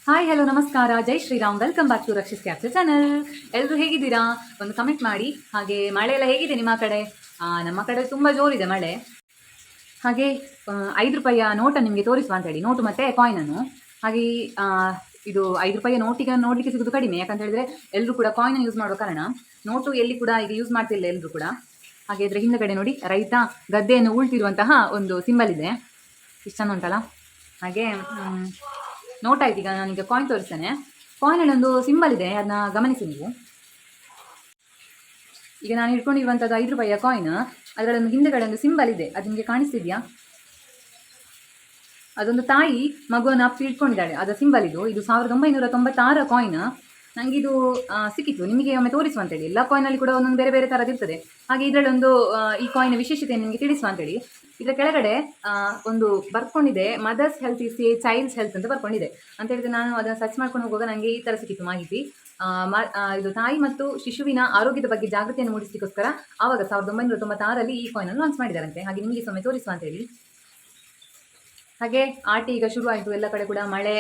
Hi hello ನಮಸ್ಕಾರ, Jai Shri Ram. Welcome back to Rakshi's capture channel. ಎಲ್ಲರೂ ಹೇಗಿದ್ದೀರಾ? ಒಂದು ಕಮೆಂಟ್ ಮಾಡಿ. ಹಾಗೆ ಮಳೆ ಎಲ್ಲ ಹೇಗಿದೆ ನಿಮ್ಮ ಕಡೆ? ನಮ್ಮ ಕಡೆ ತುಂಬ ಜೋರಿದೆ ಮಳೆ. ಹಾಗೆ 5 ರೂಪಾಯಿಯ ನೋಟನ್ನು ನಿಮಗೆ ತೋರಿಸುವ ಅಂತೇಳಿ, ನೋಟು ಮತ್ತು ಕಾಯಿನನ್ನು. ಹಾಗೆ ಇದು 5 ರೂಪಾಯಿಯ ನೋಟಿಗೆ ನೋಡಲಿಕ್ಕೆ ಸಿಗೋದು ಕಡಿಮೆ, ಯಾಕಂತ ಹೇಳಿದ್ರೆ ಎಲ್ಲರೂ ಕೂಡ ಕಾಯಿನನ್ನು ಯೂಸ್ ಮಾಡೋ ಕಾರಣ ನೋಟು ಎಲ್ಲಿ ಕೂಡ ಈಗ ಯೂಸ್ ಮಾಡ್ತಿಲ್ಲ ಎಲ್ಲರೂ ಕೂಡ. ಹಾಗೆ ಇದರ ಹಿಂದಗಡೆ ನೋಡಿ, ರೈತ ಗದ್ದೆಯನ್ನು ಉಳ್ತಿರುವಂತಹ ಒಂದು ಸಿಂಬಲ್ ಇದೆ. ಇಷ್ಟು ಚೆಂದ ಉಂಟಲ್ಲ. ಹಾಗೆ ನೋಟ್ ಆಯ್ತು. ಈಗ ನಾನೀಗ ಕಾಯಿನ್ ತೋರಿಸ್ತೇನೆ. ಕಾಯಿನಲ್ಲಿ ಒಂದು ಸಿಂಬಲ್ ಇದೆ, ಅದನ್ನ ಗಮನಿಸಿ ನೀವು. ಈಗ ನಾನು ಇಟ್ಕೊಂಡಿರುವಂಥದ್ದು 5 ರೂಪಾಯಿಯ ಕಾಯಿನ್, ಅದರಲ್ಲೊಂದು ಹಿಂದೆಗಡೆ ಒಂದು ಸಿಂಬಲ್ ಇದೆ, ಅದು ನಿಮಗೆ ಕಾಣಿಸ್ತಿದೆಯಾ? ಅದೊಂದು ತಾಯಿ ಮಗುವನ್ನು ಅಪ್ಪಿ ಇಟ್ಕೊಂಡಿದ್ದಾಳೆ, ಅದರ ಸಿಂಬಲ್ ಇದು. 1996 ಕಾಯಿನ್. ನನಗಿದು ಸಿಕ್ಕಿತ್ತು, ನಿಮಗೆ ಒಮ್ಮೆ ತೋರಿಸುವಂತೇಳಿ. ಎಲ್ಲ ಕಾಯಿನಲ್ಲಿ ಕೂಡ ಒಂದೊಂದು ಬೇರೆ ಬೇರೆ ಥರದ್ದು ಇರ್ತದೆ. ಹಾಗೆ ಇದರಲ್ಲೊಂದು ಈ ಕಾಯಿನ್ ವಿಶೇಷತೆಯನ್ನು ನಿಮಗೆ ತಿಳಿಸುವ ಅಂತೇಳಿ. ಇದರ ಕೆಳಗಡೆ ಒಂದು ಬರ್ಕೊಂಡಿದೆ, mother's health is a child's health ಅಂತ ಬರ್ಕೊಂಡಿದೆ. ಅಂತ ಹೇಳಿದ್ರೆ ನಾನು ಅದನ್ನು ಸರ್ಚ್ ಮಾಡ್ಕೊಂಡು ಹೋಗುವಾಗ ನನಗೆ ಈ ಥರ ಸಿಕ್ಕಿತ್ತು ಮಾಹಿತಿ. ಇದು ತಾಯಿ ಮತ್ತು ಶಿಶುವಿನ ಆರೋಗ್ಯದ ಬಗ್ಗೆ ಜಾಗೃತಿಯನ್ನು ಮೂಡಿಸಲಿಕ್ಕೋಸ್ಕರ ಆವಾಗ 1996ರಲ್ಲಿ ಈ ಕಾಯಿನನ್ನು ಲಾಂಚ್ ಮಾಡಿದ್ದಾರಂತೆ. ಹಾಗೆ ನಿಮಗೆ ಒಮ್ಮೆ ತೋರಿಸುವ ಅಂತೇಳಿ. ಹಾಗೆ ಆಟಿ ಈಗ ಶುರು ಆಯಿತು, ಎಲ್ಲ ಕಡೆ ಕೂಡ ಮಳೆ,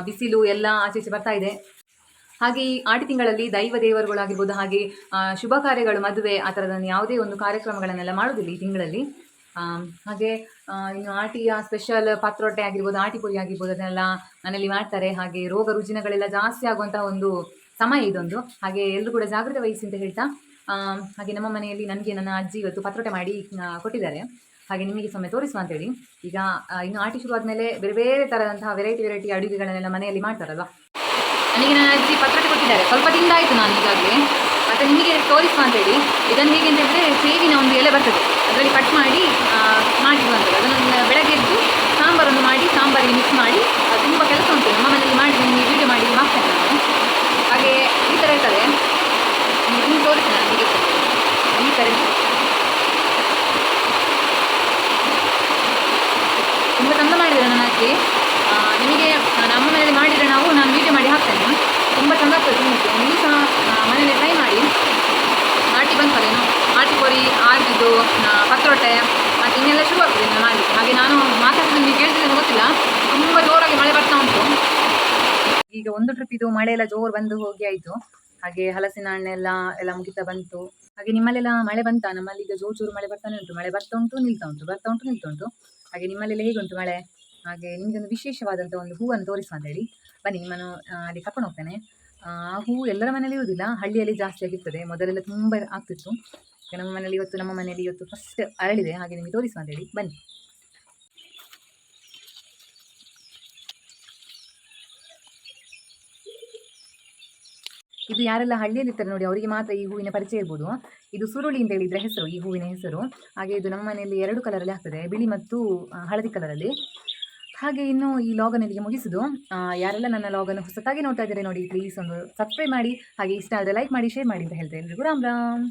ಬಿಸಿಲು ಎಲ್ಲ ಆಚೆ ಬರ್ತಾ ಇದೆ. ಹಾಗೆ ಈ ಆಟಿ ತಿಂಗಳಲ್ಲಿ ದೈವ ದೇವರುಗಳಾಗಿರ್ಬೋದು, ಹಾಗೆ ಶುಭ ಕಾರ್ಯಗಳು, ಮದುವೆ, ಆ ಥರದನ್ನು ಯಾವುದೇ ಒಂದು ಕಾರ್ಯಕ್ರಮಗಳನ್ನೆಲ್ಲ ಮಾಡೋದಿಲ್ಲ ಈ ತಿಂಗಳಲ್ಲಿ. ಹಾಗೆ ಇನ್ನು ಆಟಿಯ ಸ್ಪೆಷಲ್ ಪತ್ರೊಟ್ಟೆ ಆಗಿರ್ಬೋದು, ಆಟಿ ಪುರಿ ಆಗಿರ್ಬೋದು, ಅದನ್ನೆಲ್ಲ ಮನೆಯಲ್ಲಿ ಮಾಡ್ತಾರೆ. ಹಾಗೆ ರೋಗ ರುಜಿನಗಳೆಲ್ಲ ಜಾಸ್ತಿ ಆಗುವಂಥ ಒಂದು ಸಮಯ ಇದೊಂದು. ಹಾಗೆ ಎಲ್ಲರೂ ಕೂಡ ಜಾಗ್ರತೆ ವಹಿಸಿ ಅಂತ ಹೇಳ್ತಾ, ಹಾಗೆ ನಮ್ಮ ಮನೆಯಲ್ಲಿ ನನಗೆ ನನ್ನ ಅಜ್ಜಿ ಇವತ್ತು ಪತ್ರೊಟ್ಟೆ ಮಾಡಿ ಕೊಟ್ಟಿದ್ದಾರೆ. ಹಾಗೆ ನಿಮಗೆ ಒಮ್ಮೆ ತೋರಿಸುವ ಅಂತೇಳಿ. ಈಗ ಇನ್ನು ಆಟಿ ಶುರು ಆದಮೇಲೆ ಬೇರೆ ಬೇರೆ ಥರದಂತಹ ವೆರೈಟಿ ಅಡುಗೆಗಳನ್ನೆಲ್ಲ ಮನೆಯಲ್ಲಿ ಮಾಡ್ತಾರಲ್ವ. ನನಗೆ ನನ್ನ ಅಜ್ಜಿ ಪತ್ರೊಟ್ಟೆ ಕೊಟ್ಟಿದ್ದಾರೆ, ಸ್ವಲ್ಪ ತಿಂದಾಯಿತು ನಾನು ಈಗಾಗಲೇ. ಮತ್ತು ನಿಮಗೆ ತೋರಿಸುವ ಅಂತೇಳಿ. ಇದನ್ನು ಹೇಗೆ ಅಂತ ಹೇಳಿದ್ರೆ, ಸೇವಿನ ಒಂದು ಎಲೆ ಬರ್ತದೆ, ಅದರಲ್ಲಿ ಕಟ್ ಮಾಡಿ ಮಾಡಿರುವಂಥದ್ದು. ಅದನ್ನು ಬೆಳಗ್ಗೆ ಎದ್ದು ಸಾಂಬಾರನ್ನು ಮಾಡಿ ಸಾಂಬಾರಿಗೆ ಮಿಕ್ಸ್ ಮಾಡಿ, ತುಂಬ ಕೆಲಸ ಉಂಟು ನಮ್ಮ ಮನೆಯಲ್ಲಿ ಮಾಡಿ ನಿಮಗೆ ವೀಡಿಯೋ ಮಾಡಿ ಹಾಕ್ತೇನೆ ನಾನು. ಹಾಗೆ ಈ ಥರ ಇರ್ತದೆ, ನಿಮಗೆ ತೋರಿಸ್ತೇನೆ ನಾನು ಹೀಗೆ ಈ ಥರ. ತುಂಬ ಚಂದ ಮಾಡಿದ್ದಾರೆ ನನ್ನ ಅಜ್ಜಿ. ನಿಮಗೆ ನಮ್ಮ ಮನೆಯಲ್ಲಿ ಮಾಡಿದರೆ ನಾನು ವೀಡಿಯೋ ಮಾಡಿ ಹಾಕ್ತೇನೆ. ತುಂಬ ಚಂದ ಆಗ್ತದೆ ತಿನ್ನಲಿಕ್ಕೆ. ನೀವು ಸಹ ಮನೆಯಲ್ಲಿ ಟ್ರೈ ಮಾಡಿ. ಆಟಿ ಬಂತಲ್ಲೇನು, ಆಟಿ ಪುರಿ, ಇದು ಪತ್ರೊಟ್ಟೆ ಮತ್ತು ಇನ್ನೆಲ್ಲ ಶುರು ಆಗ್ತದೆ ನಾನು ಮಾಡಲಿಕ್ಕೆ. ಹಾಗೆ ನಾನು ಮಾತಾಡ್ತೀನಿ, ನಿಮಗೆ ಕೇಳ್ತಿದ್ದೇನೆ ಗೊತ್ತಿಲ್ಲ, ತುಂಬ ಜೋರಾಗಿ ಮಳೆ ಬರ್ತಾ ಉಂಟು. ಈಗ ಒಂದು ಟ್ರಿಪ್ ಇದು ಮಳೆ ಎಲ್ಲ ಜೋರು ಬಂದು ಹೋಗಿ ಆಯಿತು. ಹಾಗೆ ಹಲಸಿನ ಹಣ್ಣೆಲ್ಲ ಮುಗಿತಾ ಬಂತು. ಹಾಗೆ ನಿಮ್ಮಲ್ಲೆಲ್ಲ ಮಳೆ ಬಂತಾ? ನಮ್ಮಲ್ಲಿ ಈಗ ಜೋರು ಮಳೆ ಬರ್ತಾನೆ ಉಂಟು. ಮಳೆ ಬರ್ತಾ ಉಂಟು, ನಿಲ್ತಾ ಉಂಟು, ಬರ್ತಾ ಉಂಟು, ನಿಲ್ತಾ ಉಂಟು. ಹಾಗೆ ನಿಮ್ಮಲ್ಲೆಲ್ಲ ಹೇಗುಂಟು ಮಳೆ? ಹಾಗೆ ನಿಮಗೊಂದು ವಿಶೇಷವಾದಂಥ ಒಂದು ಹೂವನ್ನು ತೋರಿಸುವ ಅಂತೇಳಿ ಬನ್ನಿ, ನಿಮ್ಮನ್ನು ಅಲ್ಲಿ ಕರ್ಕೊಂಡು ಹೋಗ್ತೇನೆ. ಆ ಹೂವು ಎಲ್ಲರ ಮನೇಲಿ ಇರುವುದಿಲ್ಲ, ಹಳ್ಳಿಯಲ್ಲಿ ಜಾಸ್ತಿ ಆಗಿರ್ತದೆ. ಮೊದಲೆಲ್ಲ ತುಂಬ ಆಗ್ತಿತ್ತು. ನಮ್ಮ ಮನೆಯಲ್ಲಿ ಇವತ್ತು ಫಸ್ಟ್ ಅರಳಿದೆ. ಹಾಗೆ ನಿಮಗೆ ತೋರಿಸುವ ಅಂತೇಳಿ ಬನ್ನಿ. ಇದು ಯಾರೆಲ್ಲ ಹಳ್ಳಿಯಲ್ಲಿ ಇರ್ತಾರೆ ನೋಡಿ, ಅವರಿಗೆ ಮಾತ್ರ ಈ ಹೂವಿನ ಪರಿಚಯ ಇರ್ಬೋದು. ಇದು ಸುರುಳಿ ಅಂತ ಹೇಳಿದ್ರೆ ಹೆಸರು, ಈ ಹೂವಿನ ಹೆಸರು. ಹಾಗೆ ಇದು ನಮ್ಮ ಮನೆಯಲ್ಲಿ 2 ಕಲರಲ್ಲಿ ಆಗ್ತದೆ, ಬಿಳಿ ಮತ್ತು ಹಳದಿ ಕಲರಲ್ಲಿ. ಹಾಗೆ ಇನ್ನು ಈ ಲಾಗನ್ನು ಇಲ್ಲಿಗೆ ಮುಗಿಸುದು. ಯಾರೆಲ್ಲ ನನ್ನ ಲಾಗನ್ನು ಹೊಸತಾಗಿ ನೋಡ್ತಾ ಇದ್ದಾರೆ ನೋಡಿ, ಪ್ಲೀಸ್ ಒಂದು ಸಬ್ಸ್ಕ್ರೈಬ್ ಮಾಡಿ. ಹಾಗೆ ಇಷ್ಟ ಆದರೆ ಲೈಕ್ ಮಾಡಿ, ಶೇರ್ ಮಾಡಿ ಅಂತ ಹೇಳ್ತೇನೆ. ಎಲ್ರಿಗೂ ರಾಮ್ ರಾಮ್.